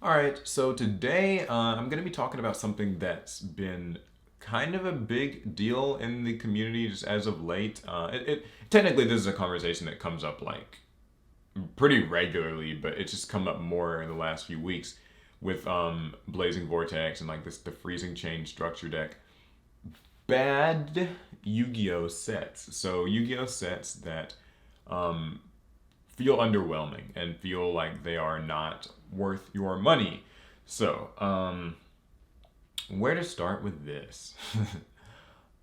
All right, so today I'm going to be talking about something that's been kind of a big deal in the community just as of late. It technically this is a conversation that comes up like pretty regularly, but it's just come up more in the last few weeks with Blazing Vortex and like this the Freezing Chain structure deck. Bad Yu-Gi-Oh sets. So Yu-Gi-Oh sets that um, feel underwhelming and feel like they are not worth your money. So, where to start with this?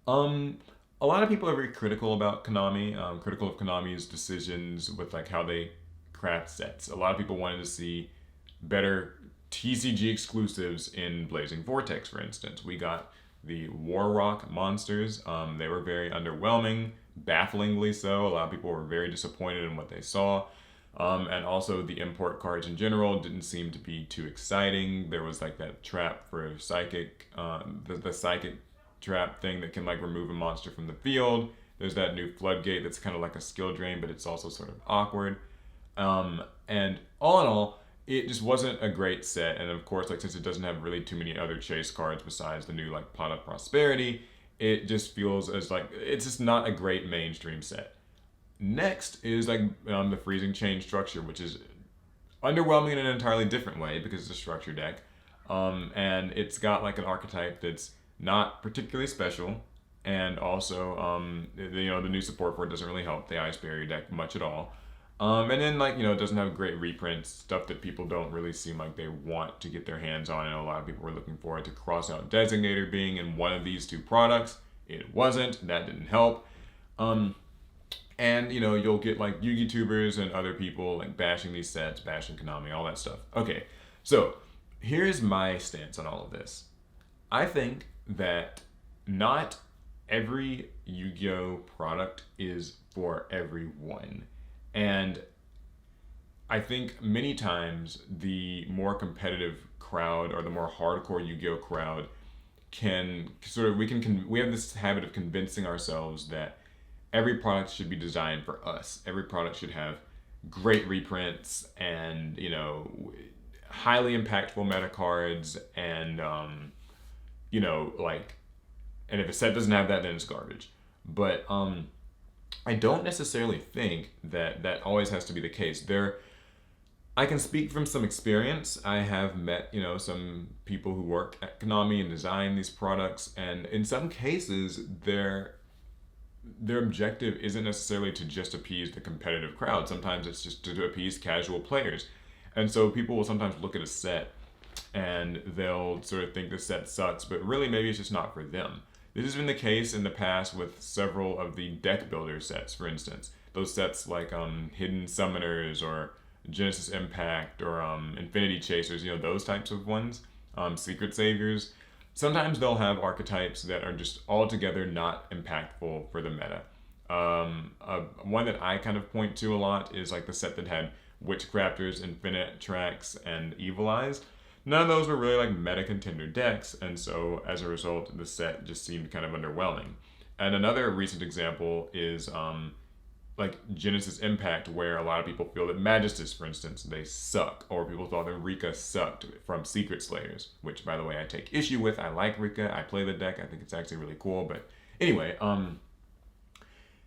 um, a lot of people are very critical about Konami, critical of Konami's decisions with like how they craft sets. A lot of people wanted to see better TCG exclusives in Blazing Vortex, for instance. We got the War Rock monsters. They were very underwhelming, bafflingly so. A lot of people were very disappointed in what they saw. And also the import cards in general didn't seem to be too exciting. There was like that trap for psychic, the psychic trap thing that can like remove a monster from the field. There's that new floodgate that's kind of like a skill drain, but it's also sort of awkward. And all in all, it just wasn't a great set. And of course, like since it doesn't have really too many other chase cards besides the new like Pot of Prosperity, it just feels as like it's just not a great mainstream set. Next is like the Freezing Chain structure, which is underwhelming in an entirely different way because it's a structure deck, and it's got like an archetype that's not particularly special, and also the new support for it doesn't really help the Ice Barrier deck much at all. And then like it doesn't have great reprints, stuff that people don't really seem like they want to get their hands on, and a lot of people were looking forward to Cross Out Designator being in one of these two products. It wasn't. That didn't help. And you'll get like Yugi tubers and other people like bashing these sets, bashing Konami, all that stuff. Okay, so here's my stance on all of this. I think that not every Yu-Gi-Oh product is for everyone. And I think many times the more competitive crowd or the more hardcore Yu-Gi-Oh crowd can sort of we have this habit of convincing ourselves that every product should be designed for us. Every product should have great reprints and highly impactful meta cards and like and if a set doesn't have that, then it's garbage. But I don't necessarily think that that always has to be the case. I can speak from some experience. I have met, some people who work at Konami and design these products, and in some cases, their objective isn't necessarily to just appease the competitive crowd. Sometimes it's just to appease casual players. And so people will sometimes look at a set and they'll sort of think the set sucks, but really maybe it's just not for them. This has been the case in the past with several of the deck builder sets, for instance. Those sets like Hidden Summoners or Genesis Impact or Infinity Chasers, those types of ones, Secret Saviors. Sometimes they'll have archetypes that are just altogether not impactful for the meta. One that I kind of point to a lot is like the set that had Witchcrafters, Infinite Tracks, and Evil Eyes. None of those were really like meta contender decks, and so as a result, the set just seemed kind of underwhelming. And another recent example is like Genesis Impact, where a lot of people feel that Magistus, for instance, they suck, or people thought that Rika sucked from Secret Slayers, which, by the way, I take issue with. I like Rika. I play the deck. I think it's actually really cool. But anyway,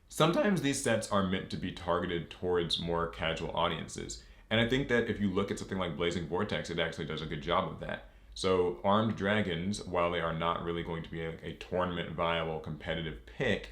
sometimes these sets are meant to be targeted towards more casual audiences. And I think that if you look at something like Blazing Vortex, it actually does a good job of that. So Armed Dragons, while they are not really going to be a tournament viable competitive pick,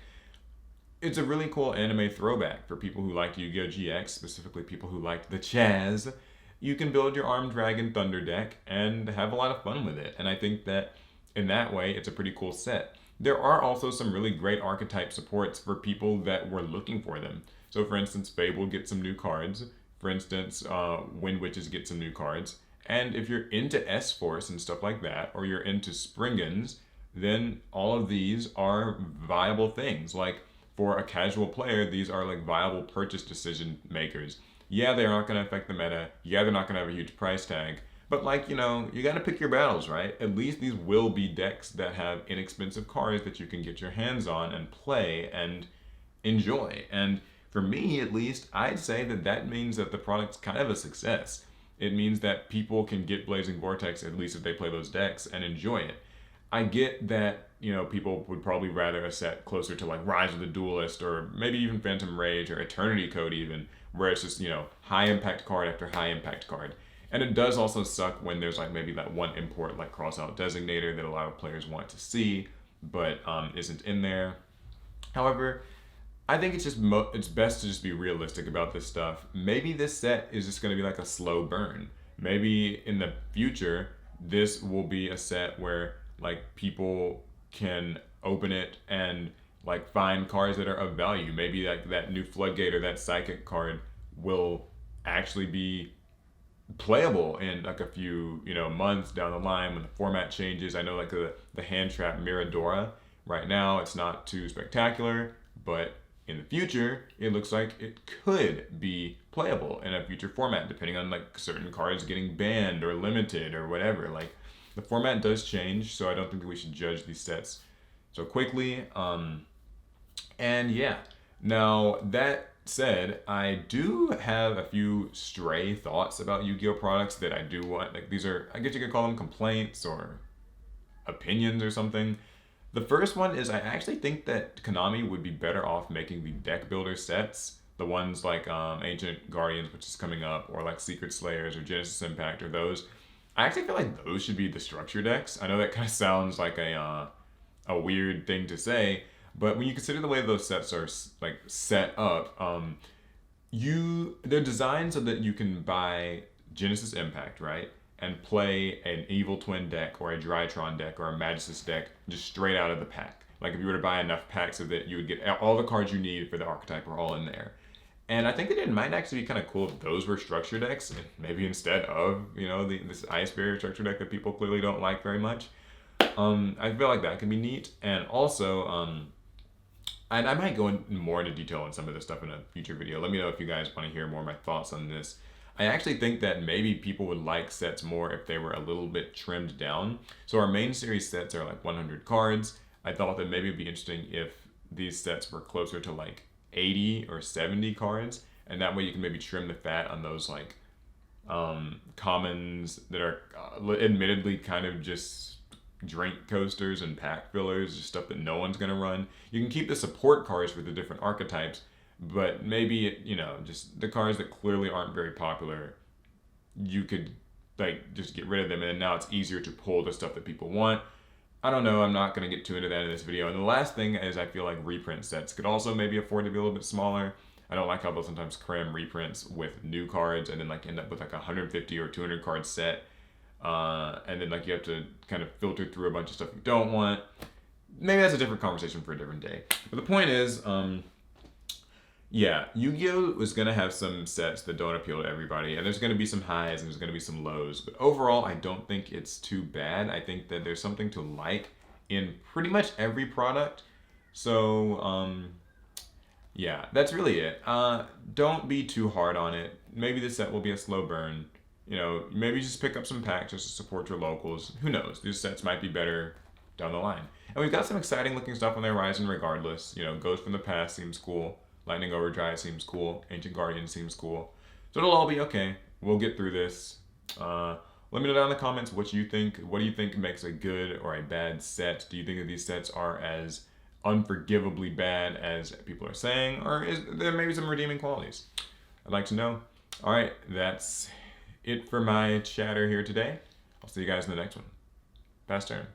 it's a really cool anime throwback for people who like Yu-Gi-Oh! GX, specifically people who liked the Chaz. You can build your Armed Dragon Thunder deck and have a lot of fun with it. And I think that in that way, it's a pretty cool set. There are also some really great archetype supports for people that were looking for them. So for instance, Fable gets some new cards. For instance, Wind Witches get some new cards. And if you're into S-Force and stuff like that, or you're into Springans, then all of these are viable things. Like, for a casual player, these are like viable purchase decision makers. Yeah, they're not going to affect the meta. Yeah, they're not going to have a huge price tag. But like, you got to pick your battles, right? At least these will be decks that have inexpensive cards that you can get your hands on and play and enjoy. And for me, at least, I'd say that that means that the product's kind of a success. It means that people can get Blazing Vortex, at least if they play those decks, and enjoy it. I get that, people would probably rather a set closer to like Rise of the Duelist or maybe even Phantom Rage or Eternity Code even, where it's just, high impact card after high impact card. And it does also suck when there's like maybe that one import like Crossout Designator that a lot of players want to see, but isn't in there. However, I think it's best to just be realistic about this stuff. Maybe this set is just going to be like a slow burn. Maybe in the future, this will be a set where like people can open it and like find cards that are of value. Maybe like that new Floodgate or that Psychic card will actually be playable in like a few months down the line when the format changes. I know like the hand trap Miradora right now it's not too spectacular, but in the future it looks like it could be playable in a future format depending on like certain cards getting banned or limited or whatever. Like the format does change, so I don't think that we should judge these sets so quickly. And yeah, now that said, I do have a few stray thoughts about Yu-Gi-Oh products that I do want. Like these are, I guess you could call them complaints or opinions or something. The first one is I actually think that Konami would be better off making the deck builder sets, the ones like Ancient Guardians, which is coming up, or like Secret Slayers or Genesis Impact, or those. I actually feel like those should be the structure decks. I know that kind of sounds like a weird thing to say, but when you consider the way those sets are like set up, they're designed so that you can buy Genesis Impact, right, and play an Evil Twin deck or a Drytron deck or a Magus deck just straight out of the pack. Like if you were to buy enough packs so that you would get all the cards you need for the archetype are all in there. And I think that it might actually be kind of cool if those were structure decks, maybe instead of, this Ice Barrier structure deck that people clearly don't like very much. I feel like that could be neat. And also, and I might go more into detail on some of this stuff in a future video. Let me know if you guys want to hear more of my thoughts on this. I actually think that maybe people would like sets more if they were a little bit trimmed down. So our main series sets are like 100 cards. I thought that maybe it'd be interesting if these sets were closer to like 80 or 70 cards, and that way you can maybe trim the fat on those like commons that are admittedly kind of just drink coasters and pack fillers, just stuff that no one's gonna run. You can keep the support cards for the different archetypes, but maybe just the cards that clearly aren't very popular, you could like just get rid of them, and now it's easier to pull the stuff that people want. I don't know, I'm not going to get too into that in this video. And the last thing is I feel like reprint sets could also maybe afford to be a little bit smaller. I don't like how they'll sometimes cram reprints with new cards and then like end up with like a 150 or 200 card set. And then like you have to kind of filter through a bunch of stuff you don't want. Maybe that's a different conversation for a different day. But the point is, yeah, Yu-Gi-Oh! Was going to have some sets that don't appeal to everybody, and there's going to be some highs and there's going to be some lows, but overall, I don't think it's too bad. I think that there's something to like in pretty much every product. So, yeah, that's really it. Don't be too hard on it. Maybe this set will be a slow burn. Maybe just pick up some packs just to support your locals. Who knows? These sets might be better down the line. And we've got some exciting looking stuff on the horizon regardless. Ghost from the Past seems cool. Lightning Overdrive seems cool. Ancient Guardian seems cool. So it'll all be okay. We'll get through this. Let me know down in the comments what you think. What do you think makes a good or a bad set? Do you think that these sets are as unforgivably bad as people are saying? Or is there maybe some redeeming qualities? I'd like to know. All right, that's it for my chatter here today. I'll see you guys in the next one. Fast turn.